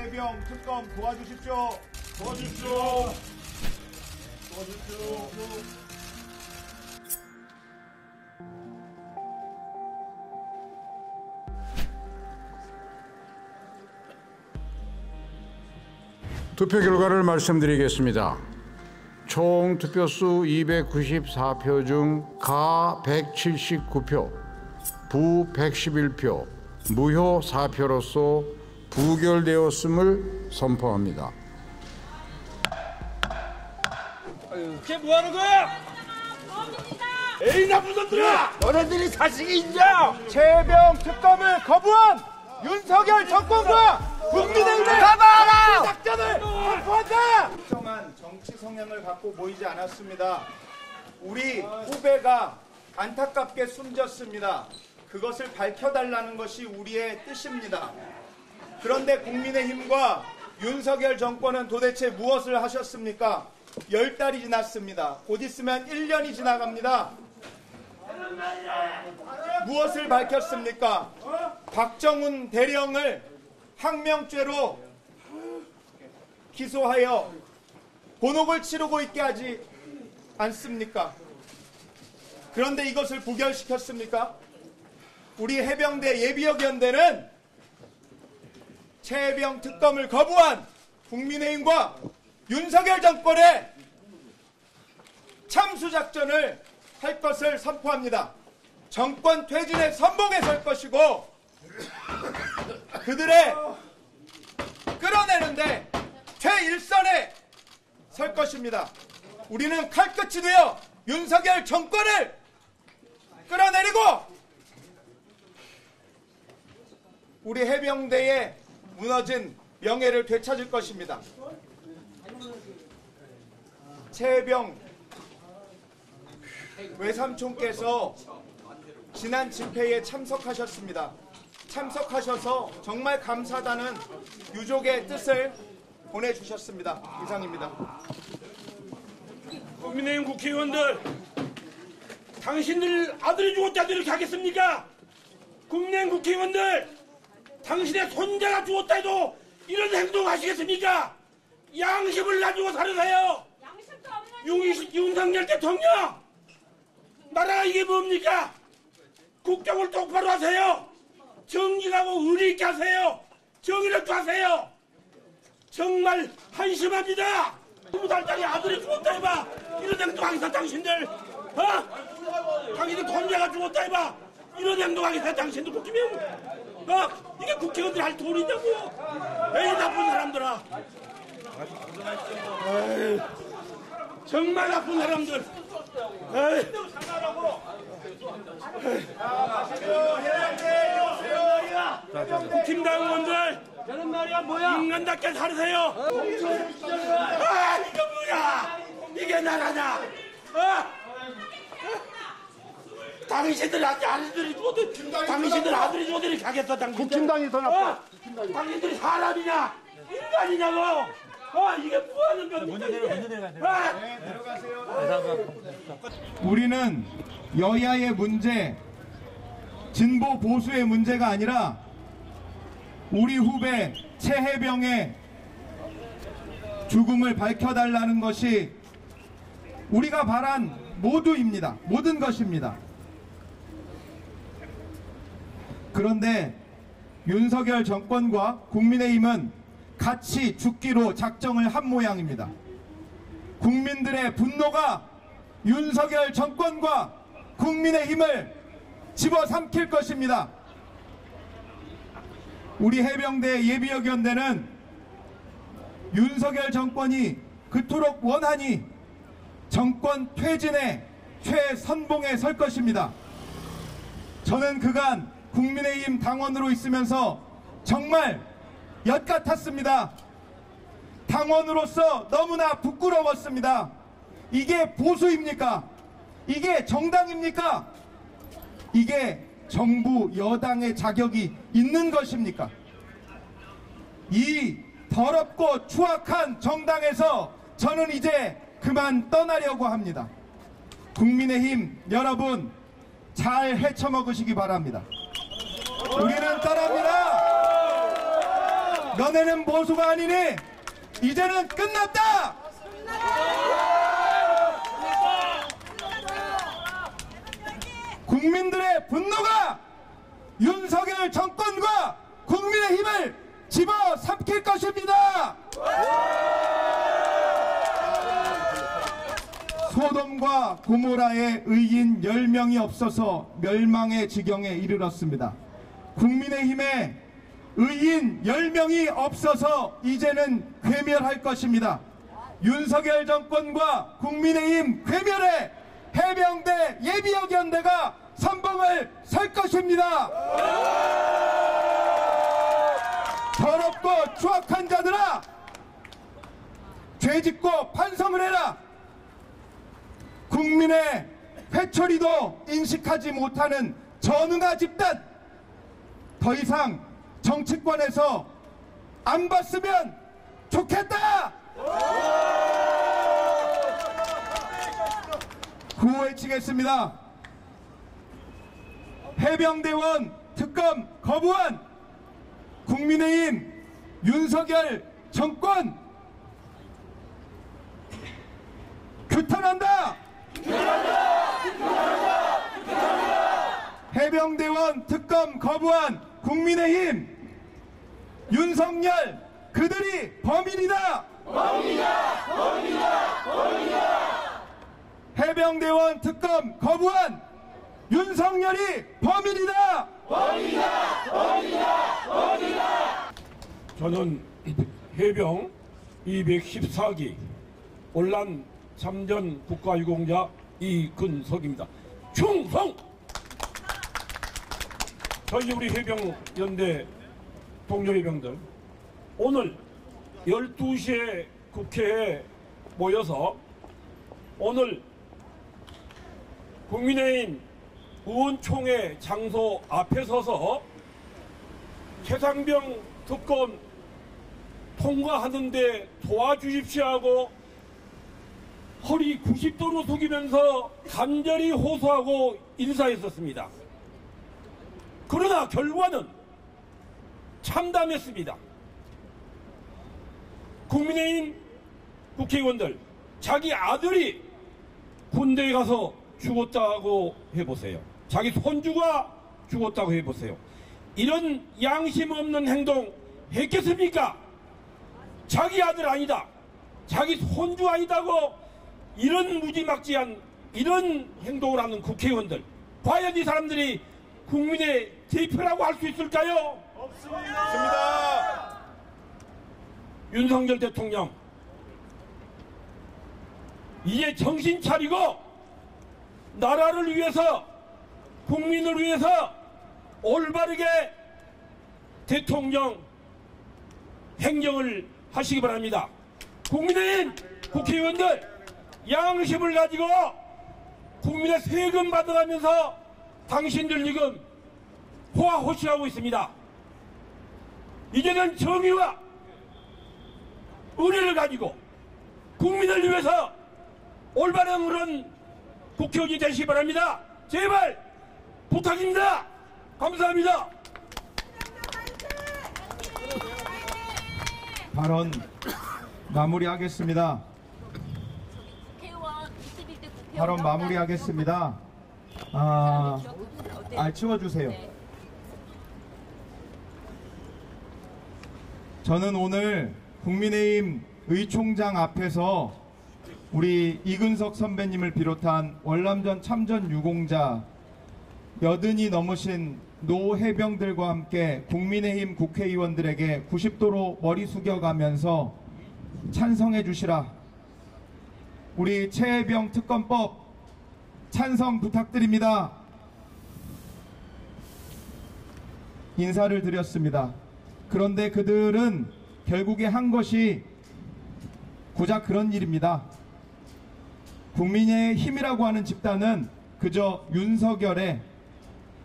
최혜병 특검 도와주십시오. 도와주십시오. 도와주십시오. 투표 결과를 말씀드리겠습니다. 총 투표수 294표 중 가 179표, 부 111표, 무효 4표로서 부결되었음을 선포합니다. 걔 뭐하는 거야? 에이 나쁜 놈들아! 너네들이 자식이 있냐? 최혜병 특검을 거부한 윤석열 정권과 국민의힘을 가봐라! 작전을 선포한다! 특정한 정치 성향을 갖고 모이지 않았습니다. 우리 후배가 안타깝게 숨졌습니다. 그것을 밝혀달라는 것이 우리의 뜻입니다. 그런데 국민의힘과 윤석열 정권은 도대체 무엇을 하셨습니까? 10달이 지났습니다. 곧 있으면 1년이 지나갑니다. 무엇을 밝혔습니까? 박정훈 대령을 항명죄로 기소하여 곤혹을 치르고 있게 하지 않습니까? 그런데 이것을 부결시켰습니까? 우리 해병대 예비역연대는 최혜병 특검을 거부한 국민의힘과 윤석열 정권의 참수작전을 할 것을 선포합니다. 정권 퇴진에 선봉에 설 것이고 그들의 끌어내는데 최일선에 설 것입니다. 우리는 칼끝이 되어 윤석열 정권을 끌어내리고 우리 해병대의 무너진 명예를 되찾을 것입니다. 최혜병 외삼촌께서 지난 집회에 참석하셨습니다. 참석하셔서 정말 감사하다는 유족의 뜻을 보내주셨습니다. 이상입니다. 국민의힘 국회의원들, 당신들 아들이 죽었다고 이렇게 하겠습니까? 국민의힘 국회의원들, 당신의 손자가 죽었다 해도 이런 행동 하시겠습니까? 양심을 가지고 살으세요. 윤석열 대통령, 나라가 이게 뭡니까? 국정을 똑바로 하세요. 정직하고 의리 있게 하세요. 정의를 하세요. 정말 한심합니다. 20살짜리 아들이 죽었다 해봐. 이런 행동하겠어 당신들. 당신들 손자가 죽었다 해봐. 이런 행동하겠어 당신들 국회의원. 이게 국회의원들이 할 돈이냐고. 에이 나쁜 사람들아. 에이, 정말 나쁜 사람들. 에이. 국힘당 의원들, 저는 말이야 뭐야? 인간답게 살으세요. 이거 뭐야? 이게 나라냐? 당신들 아들이 죽어도 당신들 아들이 죽어도 이렇게 하겠어 당신들. 국힘당이 더 나빠. 당신들이 사람이냐? 인간이냐고? 이게 뭐하는 겁니까? 우리는 여야의 문제, 진보 보수의 문제가 아니라 우리 후배 최혜병의 죽음을 밝혀달라는 것이 우리가 바란 모두입니다. 모든 것입니다. 그런데 윤석열 정권과 국민의힘은 같이 죽기로 작정을 한 모양입니다. 국민들의 분노가 윤석열 정권과 국민의힘을 집어삼킬 것입니다. 우리 해병대 예비역연대는 윤석열 정권이 그토록 원하니 정권 퇴진의 최선봉에 설 것입니다. 저는 그간 국민의힘 당원으로 있으면서 정말 엿 같았습니다. 당원으로서 너무나 부끄러웠습니다. 이게 보수입니까? 이게 정당입니까? 이게 정부 여당의 자격이 있는 것입니까? 이 더럽고 추악한 정당에서 저는 이제 그만 떠나려고 합니다. 국민의힘 여러분 잘 헤쳐먹으시기 바랍니다. 우리는 떠납니다. 너네는 보수가 아니니 이제는 끝났다. 국민들의 분노가 윤석열 정권과 국민의힘을 집어삼킬 것입니다. 소돔과 고모라의 의인 10명이 없어서 멸망의 지경에 이르렀습니다. 국민의힘의 의인 10명이 없어서 이제는 괴멸할 것입니다. 윤석열 정권과 국민의힘 괴멸에 해병대 예비역연대가 선봉을 설 것입니다. 더럽고 추악한 자들아, 죄짓고 반성을 해라. 국민의 회초리도 인식하지 못하는 전응아 집단, 더 이상 정치권에서 안 봤으면 좋겠다. 구호외치겠습니다. 해병대원 특검 거부한 국민의힘 윤석열 정권 규탄한다. 해병대원 특검 거부한 국민의힘 윤석열 그들이 범인이다. 해병대원 특검 거부한 윤석열이 범인이다. 저는 해병 214기 올란 참전 국가유공자 이근석입니다. 충성! 저희 우리 해병연대 동료 해병들 오늘 12시에 국회에 모여서 오늘 국민의힘 의원총회 장소 앞에 서서 최상병 특검 통과하는데 도와주십시오 하고 허리 90도로 숙이면서 간절히 호소하고 인사했었습니다. 그러나 결과는 참담했습니다. 국민의힘 국회의원들 자기 아들이 군대에 가서 죽었다고 해보세요. 자기 손주가 죽었다고 해보세요. 이런 양심 없는 행동 했겠습니까? 자기 아들 아니다, 자기 손주 아니다고 이런 무지막지한 이런 행동을 하는 국회의원들, 과연 이 사람들이 국민의 대표라고 할 수 있을까요? 없습니다. 윤석열 대통령 이제 정신 차리고 나라를 위해서 국민을 위해서 올바르게 대통령 행정을 하시기 바랍니다. 국민의힘 국회의원들 양심을 가지고 국민의 세금 받아가면서 당신들 지금 호화호실하고 있습니다. 이제는 정의와 의리를 가지고 국민을 위해서 올바른 그런 국회의원이 되시기 바랍니다. 제발 부탁입니다. 감사합니다. 발언 마무리하겠습니다. 발언 마무리하겠습니다. 치워주세요. 저는 오늘 국민의힘 의총장 앞에서 우리 이근석 선배님을 비롯한 월남전 참전 유공자 80이 넘으신 노해병들과 함께 국민의힘 국회의원들에게 90도로 머리 숙여가면서 찬성해 주시라. 우리 최해병 특검법 찬성 부탁드립니다. 인사를 드렸습니다. 그런데 그들은 결국에 한 것이 고작 그런 일입니다. 국민의힘이라고 하는 집단은 그저 윤석열의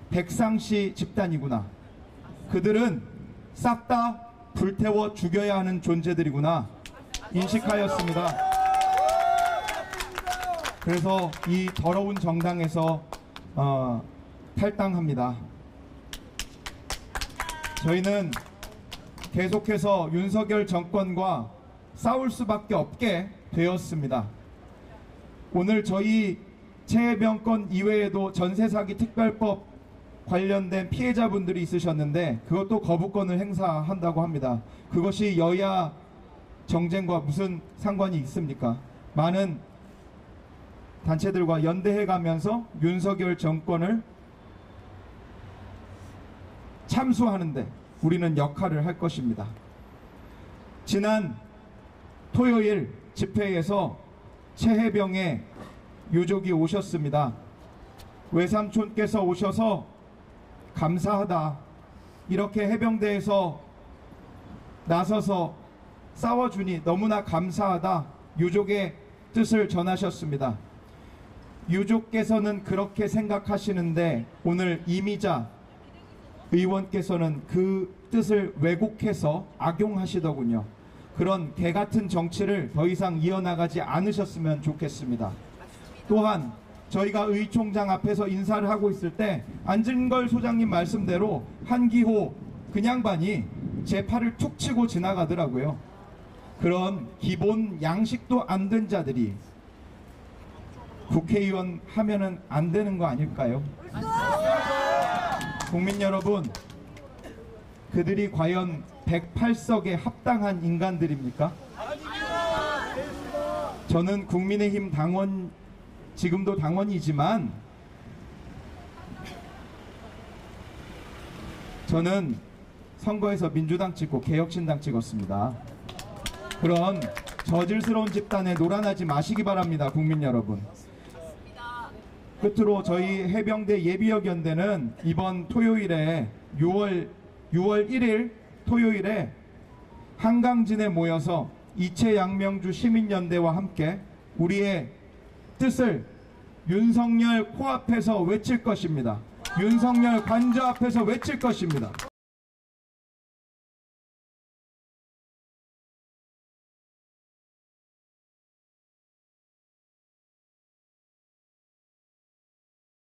백상시 집단이구나. 그들은 싹 다 불태워 죽여야 하는 존재들이구나 인식하였습니다. 그래서 이 더러운 정당에서 탈당합니다. 저희는 계속해서 윤석열 정권과 싸울 수밖에 없게 되었습니다. 오늘 저희 최혜병 건 이외에도 전세사기 특별법 관련된 피해자분들이 있으셨는데 그것도 거부권을 행사한다고 합니다. 그것이 여야 정쟁과 무슨 상관이 있습니까? 많은 단체들과 연대해 가면서 윤석열 정권을 참수하는데 우리는 역할을 할 것입니다. 지난 토요일 집회에서 최혜병의 유족이 오셨습니다. 외삼촌께서 오셔서 감사하다. 이렇게 해병대에서 나서서 싸워주니 너무나 감사하다. 유족의 뜻을 전하셨습니다. 유족께서는 그렇게 생각하시는데 오늘 이미자 의원께서는 그 뜻을 왜곡해서 악용하시더군요. 그런 개같은 정치를 더 이상 이어나가지 않으셨으면 좋겠습니다. 또한 저희가 의총장 앞에서 인사를 하고 있을 때 안진걸 소장님 말씀대로 한기호 그 양반이 제 팔을 툭 치고 지나가더라고요. 그런 기본 양식도 안 된 자들이 국회의원 하면은 안 되는 거 아닐까요? 국민 여러분, 그들이 과연 108석에 합당한 인간들입니까? 저는 국민의힘 당원, 지금도 당원이지만 저는 선거에서 민주당 찍고 개혁신당 찍었습니다. 그런 저질스러운 집단에 놀아나지 마시기 바랍니다. 국민 여러분. 끝으로 저희 해병대 예비역연대는 이번 토요일에 6월 1일 토요일에 한강진에 모여서 이채양명주 시민연대와 함께 우리의 뜻을 윤석열 코앞에서 외칠 것입니다. 윤석열 관저 앞에서 외칠 것입니다.